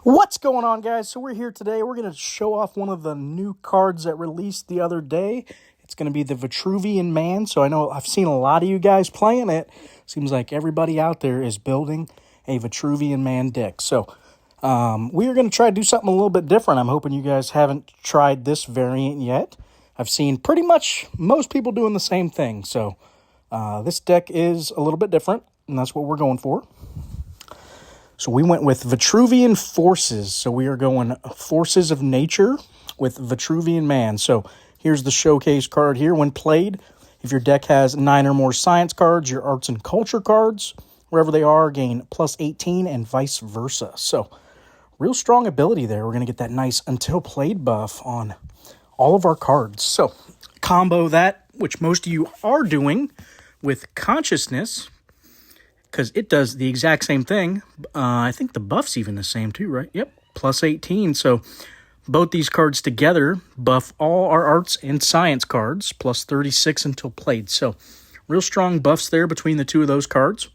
What's going on, guys? So we're here today. We're going to show off one of the new cards that released the other day. It's going to be the Vitruvian Man. So I know I've seen a lot of you guys playing it. Seems like everybody out there is building a Vitruvian Man deck. So we are going to try to do something a little bit different. I'm hoping you guys haven't tried this variant yet. I've seen pretty much most people doing the same thing. So this deck is a little bit different, and that's what we're going for. So we went with Vitruvian Forces. So we are going Forces of Nature with Vitruvian Man. So here's the showcase card here. When played, if your deck has 9 or more science cards, your arts and culture cards, wherever they are, gain plus 18 and vice versa. So real strong ability there. We're going to get that nice until played buff on all of our cards. So combo that, which most of you are doing, with Consciousness, because it does the exact same thing. I think the buff's even the same too, right? Yep, plus 18. So both these cards together buff all our arts and science cards, plus 36 until played. So real strong buffs there between the two of those cards.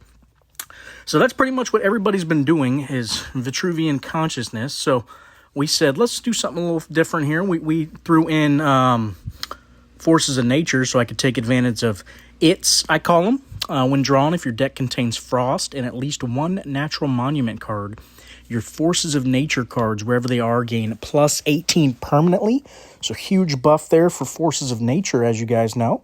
So that's pretty much what everybody's been doing, is Vitruvian Consciousness. So we said, let's do something a little different here. We threw in Forces of Nature so I could take advantage of its, I call them. When drawn, if your deck contains Frost and at least one natural monument card, your Forces of Nature cards, wherever they are, gain plus 18 permanently. So huge buff there for Forces of Nature, as you guys know.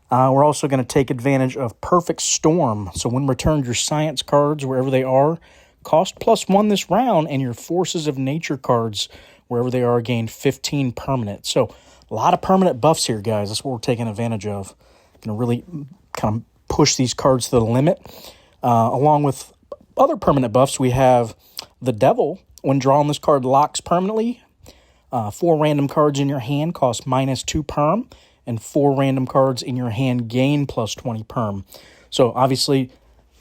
We're also going to take advantage of Perfect Storm. So when returned, your Science cards, wherever they are, cost +1 this round, and your Forces of Nature cards, wherever they are, gain 15 permanent. So a lot of permanent buffs here, guys. That's what we're taking advantage of. Going to really kind of push these cards to the limit. Along with other permanent buffs, we have the Devil. When drawn, this card locks permanently. 4 random cards in your hand cost -2 perm, and 4 random cards in your hand gain plus 20 perm. So obviously,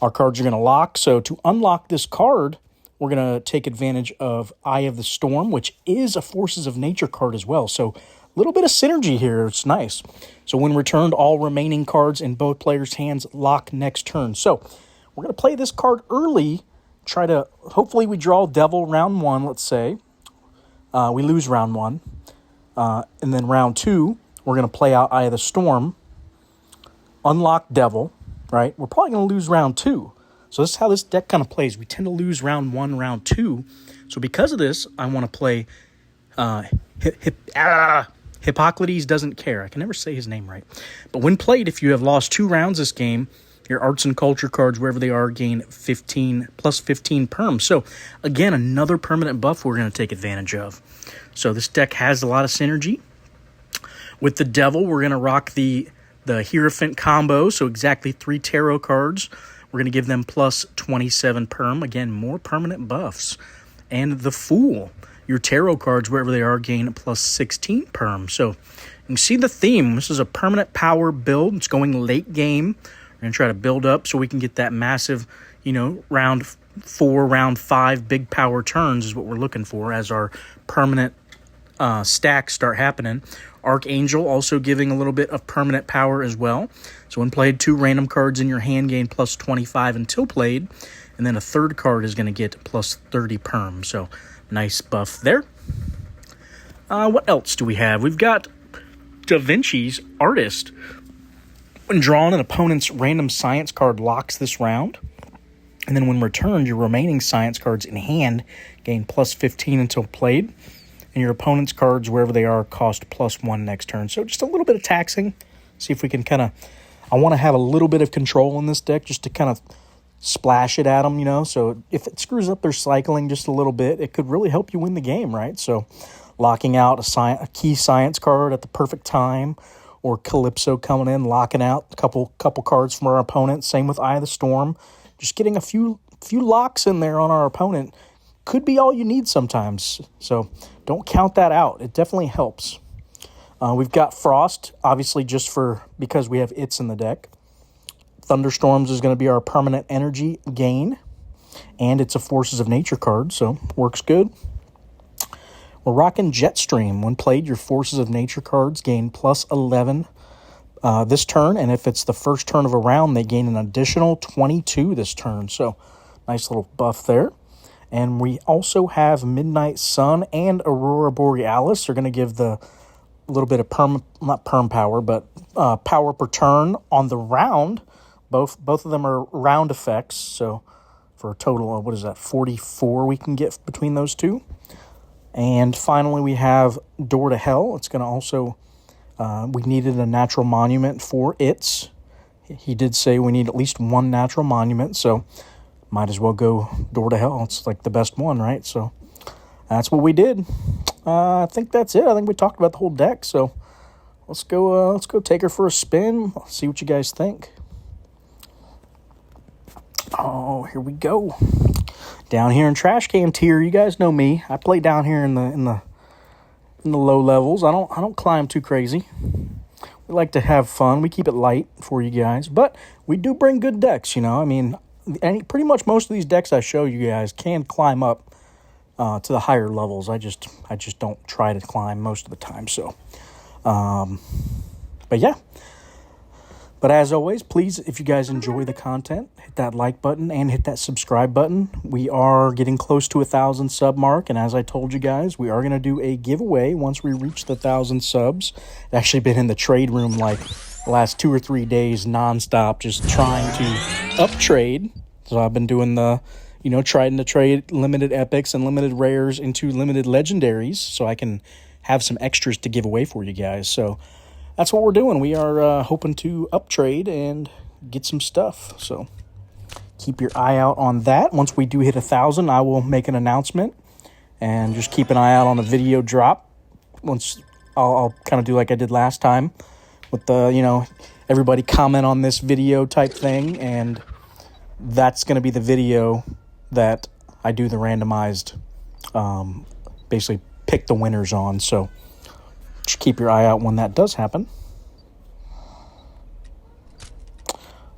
our cards are going to lock. So to unlock this card, we're going to take advantage of Eye of the Storm, which is a Forces of Nature card as well. So a little bit of synergy here. It's nice. So when returned, all remaining cards in both players' hands lock next turn. So we're going to play this card early. Hopefully we draw Devil round 1, let's say. We lose round 1. And then round 2, we're going to play out Eye of the Storm. Unlock Devil, right? We're probably going to lose round 2. So this is how this deck kind of plays. We tend to lose round 1, round 2. So because of this, I want to play Hippocrates Doesn't Care. I can never say his name right. But when played, if you have lost 2 rounds this game, your arts and culture cards, wherever they are, gain 15 plus 15 perm. So again, another permanent buff we're going to take advantage of. So this deck has a lot of synergy. With the Devil, we're going to rock the Hierophant combo. So exactly 3 tarot cards. We're going to give them plus 27 perm. Again, more permanent buffs. And the Fool. Your tarot cards, wherever they are, gain plus 16 perm. So you can see the theme. This is a permanent power build. It's going late game. We're going to try to build up so we can get that massive, round 4, round 5 big power turns is what we're looking for as our permanent stacks start happening. Archangel also giving a little bit of permanent power as well. So when played, 2 random cards in your hand gain plus 25 until played. And then a third card is going to get plus 30 perm. So nice buff there. What else do we have? We've got Da Vinci's Artist. When drawn, an opponent's random science card locks this round. And then when returned, your remaining science cards in hand gain plus 15 until played. And your opponent's cards, wherever they are, cost +1 next turn. So just a little bit of taxing. See if we can I want to have a little bit of control in this deck just to kind of splash it at them, So if it screws up their cycling just a little bit, it could really help you win the game, right? So locking out a key science card at the perfect time, or Calypso coming in, locking out a couple cards from our opponent. Same with Eye of the Storm. Just getting a few locks in there on our opponent could be all you need sometimes. So don't count that out. It definitely helps. We've got Frost, obviously because we have its in the deck. Thunderstorms is going to be our permanent energy gain, and it's a Forces of Nature card, so works good. We're rocking Jetstream. When played, your Forces of Nature cards gain plus 11 this turn, and if it's the first turn of a round, they gain an additional 22 this turn. So nice little buff there. And we also have Midnight Sun and Aurora Borealis. They're going to give the little bit of not perm power, but power per turn on the round. Both of them are round effects, so for a total of, 44 we can get between those two. And finally, we have Door to Hell. It's going to also, we needed a natural monument for its. He did say we need at least one natural monument, so might as well go Door to Hell. It's like the best one, right? So that's what we did. I think that's it. I think we talked about the whole deck, so let's go take her for a spin. See what you guys think. Oh, here we go. Down here in Trash Can tier, you guys know me. I play down here in the low levels. I don't climb too crazy. We like to have fun. We keep it light for you guys, but we do bring good decks. I mean, pretty much most of these decks I show you guys can climb up to the higher levels. I just don't try to climb most of the time. So, but yeah. But as always, please, if you guys enjoy the content, hit that like button and hit that subscribe button. We are getting close to 1,000 sub mark, and as I told you guys, we are going to do a giveaway once we reach the 1,000 subs. I've actually been in the trade room like the last 2 or 3 days nonstop, just trying to up trade. So I've been doing the, trying to trade limited epics and limited rares into limited legendaries, so I can have some extras to give away for you guys. So that's what we're doing. We are hoping to uptrade and get some stuff. So keep your eye out on that. Once we do hit 1,000, I will make an announcement. And just keep an eye out on the video drop. Once I'll kind of do like I did last time with the, everybody comment on this video type thing. And that's going to be the video that I do the randomized, basically pick the winners on. So just keep your eye out when that does happen.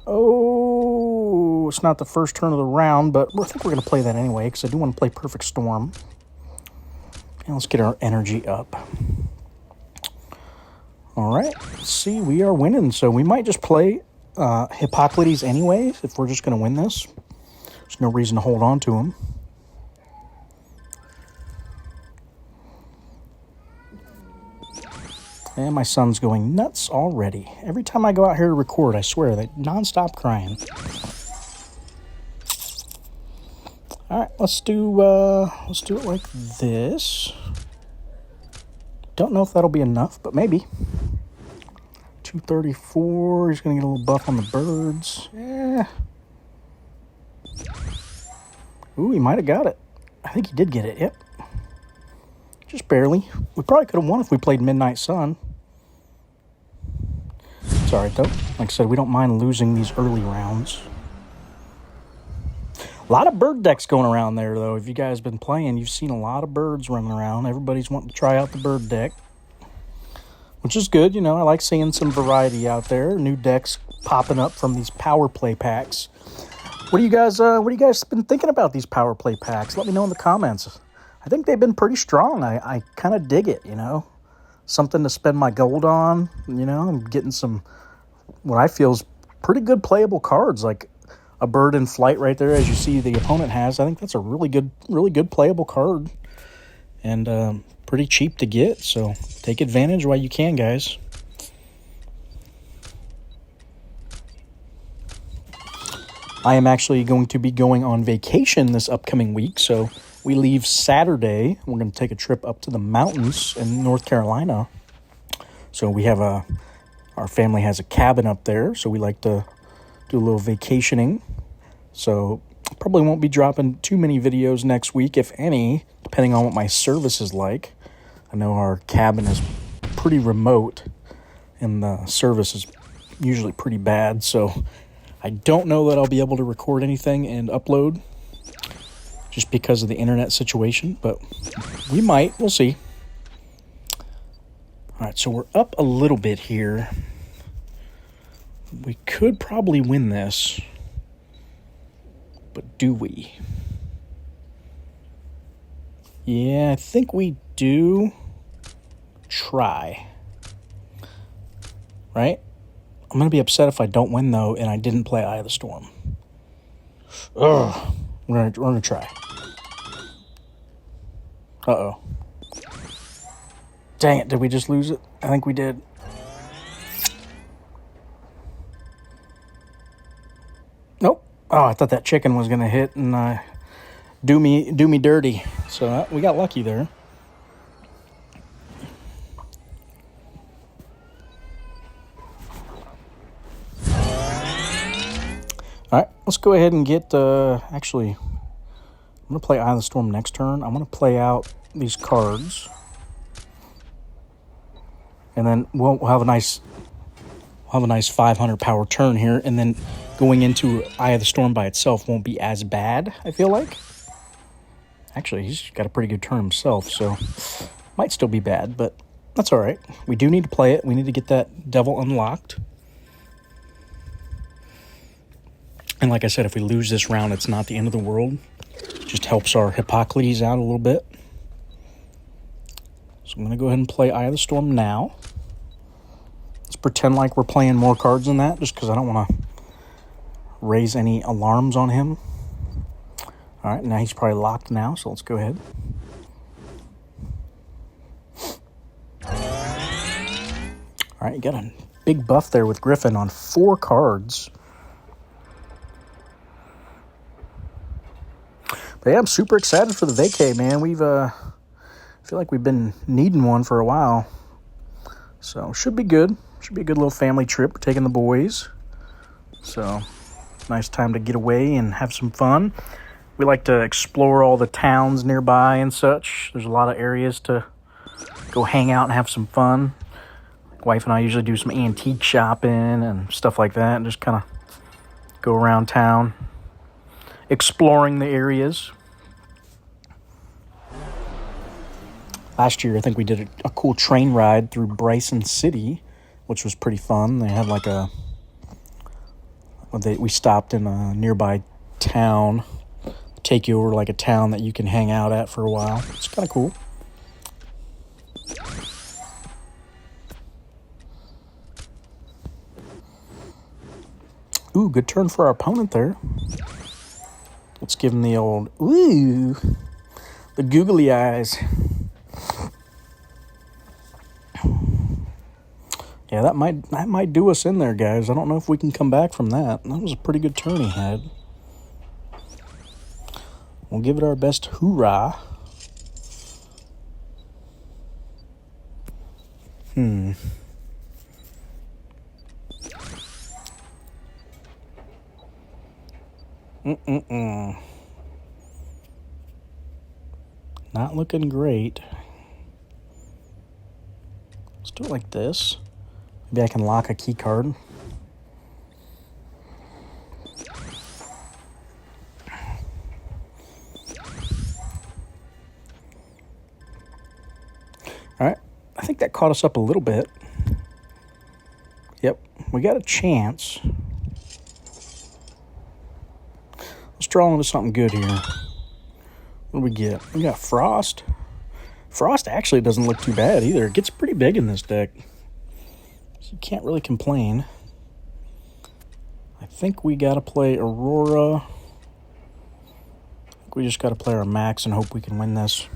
Oh, it's not the first turn of the round, but I think we're going to play that anyway because I do want to play Perfect Storm. And let's get our energy up. All right, let's see, we are winning, so we might just play Hippocrates anyways if we're just going to win this. There's no reason to hold on to him. And my son's going nuts already. Every time I go out here to record, I swear, they nonstop crying. All right, let's do it like this. Don't know if that'll be enough, but maybe. 234. He's gonna get a little buff on the birds. Yeah. Ooh, he might have got it. I think he did get it. Yep. Just barely. We probably could have won if we played Midnight Sun. It's all right, though. Like I said, we don't mind losing these early rounds. A lot of bird decks going around there, though. If you guys have been playing, you've seen a lot of birds running around. Everybody's wanting to try out the bird deck, which is good. I like seeing some variety out there. New decks popping up from these power play packs. What do you guys been thinking about these power play packs? Let me know in the comments. I think they've been pretty strong. I kind of dig it, Something to spend my gold on, I'm getting some, what I feel is pretty good playable cards, like a bird in flight right there, as you see the opponent has. I think that's a really good playable card. And pretty cheap to get, so take advantage while you can, guys. I am actually going to be going on vacation this upcoming week, so we leave Saturday. We're going to take a trip up to the mountains in North Carolina. So we have our family has a cabin up there, so we like to do a little vacationing. So probably won't be dropping too many videos next week, if any, depending on what my service is like. I know our cabin is pretty remote, and the service is usually pretty bad, so I don't know that I'll be able to record anything and upload just because of the internet situation, but we might. We'll see. All right, so we're up a little bit here. We could probably win this, but do we? Yeah, I think we do. Try. Right? I'm going to be upset if I don't win, though, and I didn't play Eye of the Storm. Ugh. We're gonna try. Uh-oh. Dang it, did we just lose it? I think we did. Nope. Oh, I thought that chicken was going to hit and do me dirty. So we got lucky there. All right, let's go ahead and get, actually, I'm going to play Eye of the Storm next turn. I'm going to play out these cards. And then we'll have a nice 500 power turn here. And then going into Eye of the Storm by itself won't be as bad, I feel like. Actually, he's got a pretty good turn himself, so might still be bad, but that's all right. We do need to play it. We need to get that devil unlocked. And like I said, if we lose this round, it's not the end of the world. It just helps our Hippocrates out a little bit. So I'm going to go ahead and play Eye of the Storm now. Let's pretend like we're playing more cards than that, just because I don't want to raise any alarms on him. All right, now he's probably locked now, so let's go ahead. All right, you got a big buff there with Griffin on 4 cards. But yeah, I'm super excited for the vacay, man. I feel like we've been needing one for a while. So, should be good. Should be a good little family trip. We're taking the boys. So, nice time to get away and have some fun. We like to explore all the towns nearby and such. There's a lot of areas to go hang out and have some fun. Wife and I usually do some antique shopping and stuff like that, and just kind of go around town, exploring the areas. Last year, I think we did a cool train ride through Bryson City, which was pretty fun. They had like we stopped in a nearby town, take you over to like a town that you can hang out at for a while. It's kind of cool. Ooh, good turn for our opponent there. Let's give him the old, ooh, the googly eyes. Yeah, that might do us in there, guys. I don't know if we can come back from that. That was a pretty good turn he had. We'll give it our best hoorah. Not looking great. Let's do it like this. Maybe I can lock a key card. All right, I think that caught us up a little bit. Yep, we got a chance. Let's draw into something good here. What do we get? We got Frost. Frost actually doesn't look too bad either. It gets pretty big in this deck. So you can't really complain. I think we got to play Aurora. I think we just got to play our max and hope we can win this.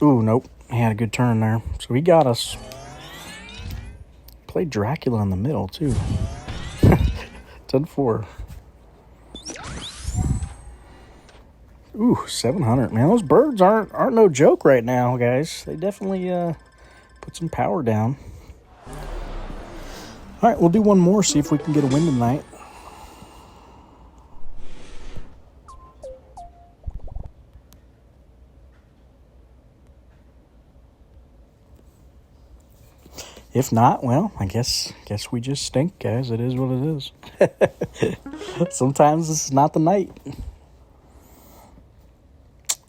Ooh, nope. He had a good turn there. So he got us. Played Dracula in the middle, too. 10-4. Ooh, 700. Man, those birds aren't no joke right now, guys. They definitely put some power down. All right, we'll do one more, see if we can get a win tonight. If not, well, I guess we just stink, guys. It is what it is. Sometimes this is not the night.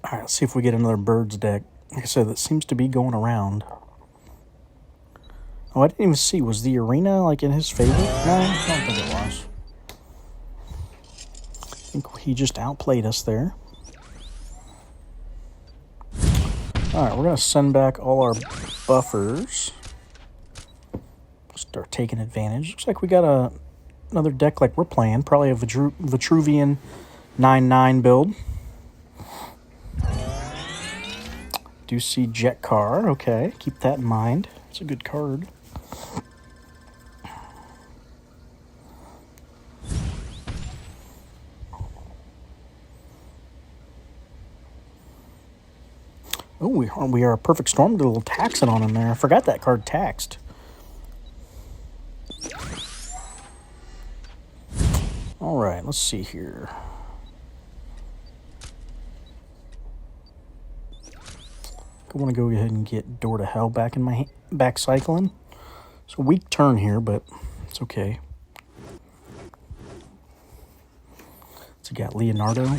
All right, let's see if we get another birds deck. Like I said, that seems to be going around. Oh, I didn't even see. Was the arena, like, in his favor? No, I don't think it was. I think he just outplayed us there. All right, we're going to send back all our buffers. Start taking advantage. Looks like we got another deck like we're playing. Probably a Vitruvian 9/9 build. do see Jet Car. Okay, keep that in mind. It's a good card. Oh, we are a Perfect Storm. Did a little taxing on him there. I forgot that card taxed. All right, let's see here. I want to go ahead and get Door to Hell back in my back cycling. It's a weak turn here, but it's okay. So you got Leonardo.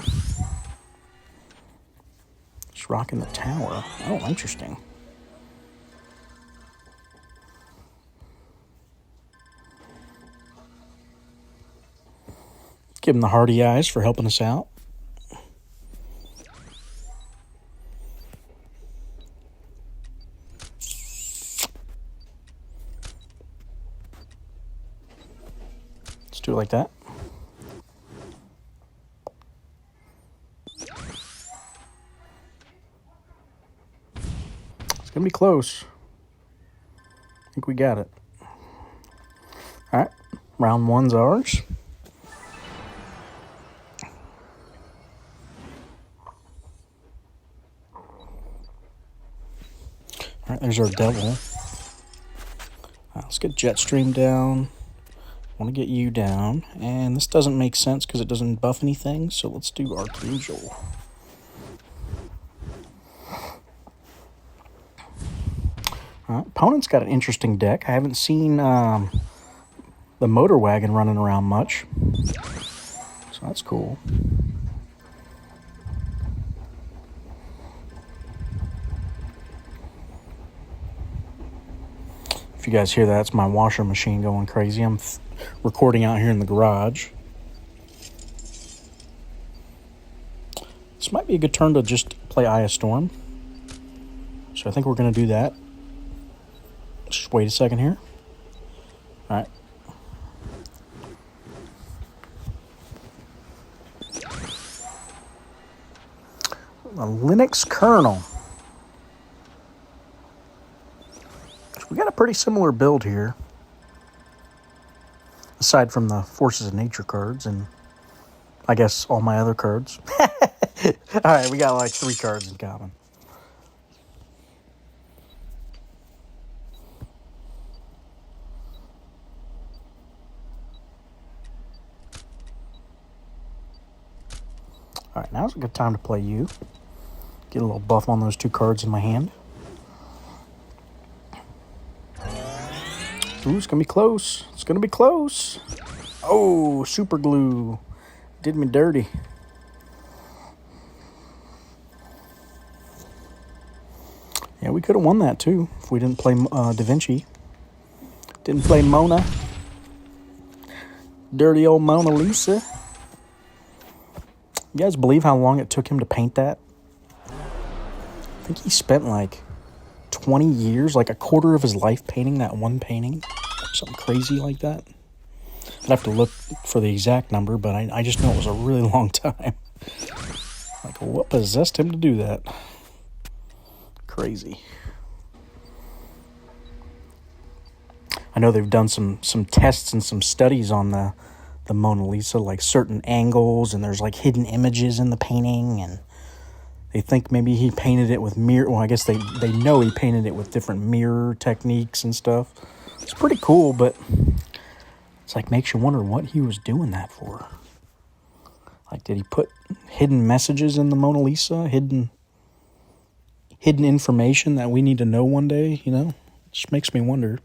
Just rocking the tower. Oh, interesting. Give him the hearty eyes for helping us out. Let's do it like that. It's going to be close. I think we got it. All right. Round one's ours. All right, there's our devil. Let's get Jetstream down. Want to get you down. And this doesn't make sense because it doesn't buff anything, so let's do Archangel. Opponent's got an interesting deck. I haven't seen the Motor Wagon running around much, so that's cool. If you guys hear that, it's my washer machine going crazy. I'm recording out here in the garage. This might be a good turn to just play Eye of Storm. So I think we're going to do that. Just wait a second here. All right. A Linux kernel. We got a pretty similar build here. Aside from the Forces of Nature cards and I guess all my other cards. Alright, we got like 3 cards in common. Alright, now's a good time to play you. Get a little buff on those 2 cards in my hand. Ooh, it's going to be close. It's going to be close. Oh, super glue. Did me dirty. Yeah, we could have won that too if we didn't play Da Vinci. Didn't play Mona. Dirty old Mona Lisa. You guys believe how long it took him to paint that? I think he spent like 20 years, like a quarter of his life painting that one painting. Something crazy like that. I'd have to look for the exact number, but I just know it was a really long time. Like, what possessed him to do that? Crazy. I know they've done some tests and some studies on the Mona Lisa, like certain angles, and there's like hidden images in the painting, and they think maybe he painted it with mirror. Well, I guess they know he painted it with different mirror techniques and stuff. It's pretty cool, but it's like makes you wonder what he was doing that for. Like, did he put hidden messages in the Mona Lisa? Hidden information that we need to know one day, you know? It just makes me wonder.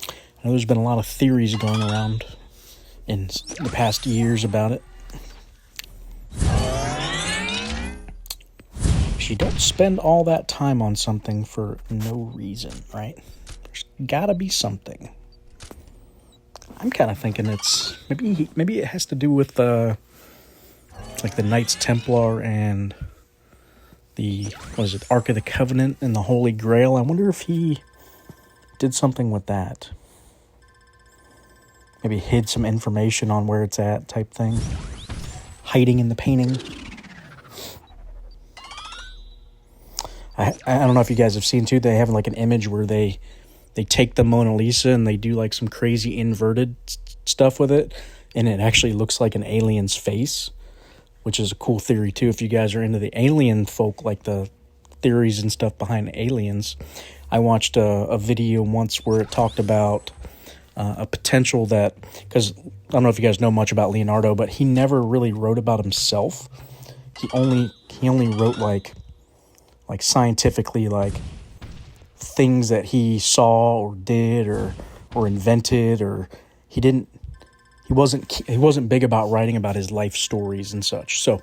I know there's been a lot of theories going around in the past years about it. You don't spend all that time on something for no reason, right? There's gotta be something. I'm kind of thinking it's maybe it has to do with like the Knights Templar and the Ark of the Covenant and the Holy Grail. I wonder if he did something with that. Maybe hid some information on where it's at, type thing. Hiding in the painting. I don't know if you guys have seen too. They have like an image where they take the Mona Lisa and they do like some crazy inverted stuff with it, and it actually looks like an alien's face, which is a cool theory too. If you guys are into the alien folk, like the theories and stuff behind aliens, I watched a video once where it talked about a potential that, because I don't know if you guys know much about Leonardo, but he never really wrote about himself. He only wrote like scientifically, like things that he saw or did or invented, or he wasn't big about writing about his life stories and such. So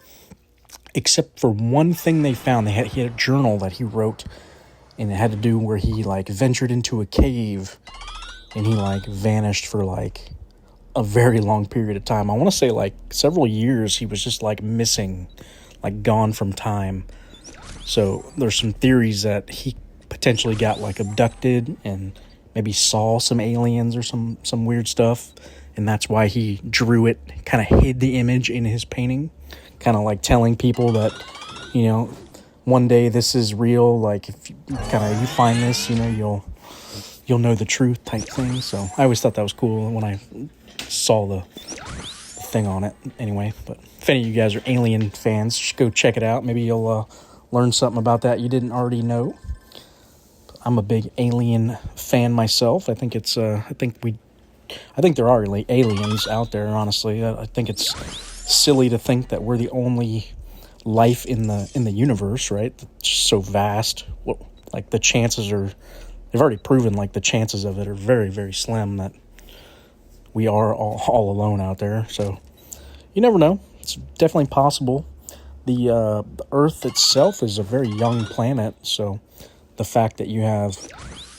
except for one thing they found, he had a journal that he wrote, and it had to do where he like ventured into a cave and he like vanished for like a very long period of time. I want to say like several years. He was just like missing, like gone from time. So there's some theories that he potentially got like abducted and maybe saw some aliens or some weird stuff, and that's why he drew it, kind of hid the image in his painting, kind of like telling people that, you know, one day this is real. Like if you find this, you know, you'll know the truth type thing. So I always thought that was cool when I saw the thing on it. Anyway, but if any of you guys are alien fans, just go check it out. Maybe you'll learn something about that you didn't already know. I'm a big alien fan myself. I think there are aliens out there, honestly. I think it's silly to think that we're the only life in the universe, right? It's so vast. Like the chances are, they've already proven like the chances of it are very, very slim that we are all alone out there. So you never know. It's definitely possible. The Earth itself is a very young planet, so the fact that you have,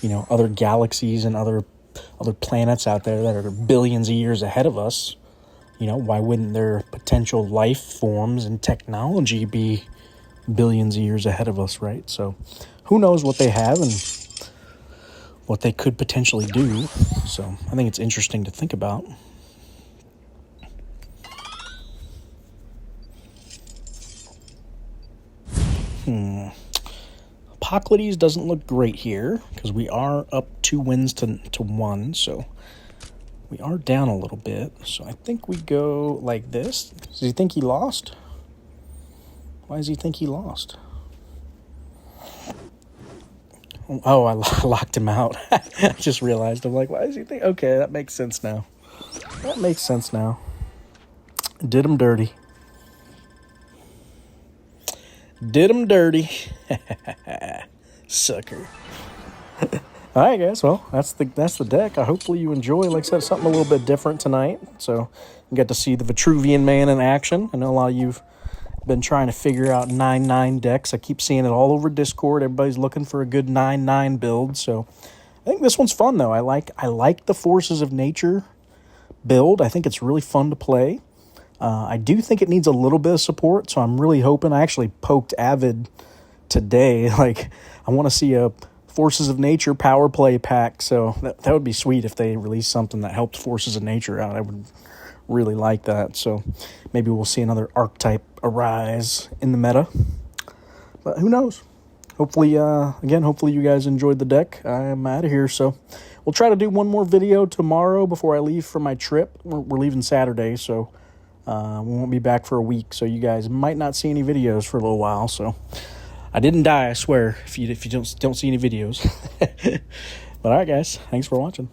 you know, other galaxies and other planets out there that are billions of years ahead of us, you know, why wouldn't their potential life forms and technology be billions of years ahead of us, right? So who knows what they have and what they could potentially do. So I think it's interesting to think about. Hippocrates doesn't look great here because we are up 2 wins to 1, so we are down a little bit. So I think we go like this. Does he think he lost? Why does he think he lost? Oh, I locked him out. I just realized. I'm like, why does he think? Okay, that makes sense now. Did him dirty. Sucker. All right, guys. Well, that's the deck. Hopefully you enjoy. Like I said, something a little bit different tonight. So you got to see the Vitruvian man in action. I know a lot of you've been trying to figure out 9/9 decks. I keep seeing it all over Discord. Everybody's looking for a good 9/9 build. So I think this one's fun though. I like the Forces of Nature build. I think it's really fun to play. I do think it needs a little bit of support, so I'm really hoping. I actually poked Avid today. Like, I want to see a Forces of Nature power play pack, so that would be sweet if they released something that helped Forces of Nature out. I would really like that. So maybe we'll see another archetype arise in the meta. But who knows? Hopefully you guys enjoyed the deck. I'm out of here, so we'll try to do one more video tomorrow before I leave for my trip. We're leaving Saturday, so we won't be back for a week, so you guys might not see any videos for a little while. So I didn't die, I swear, if you don't see any videos. But all right, guys, thanks for watching.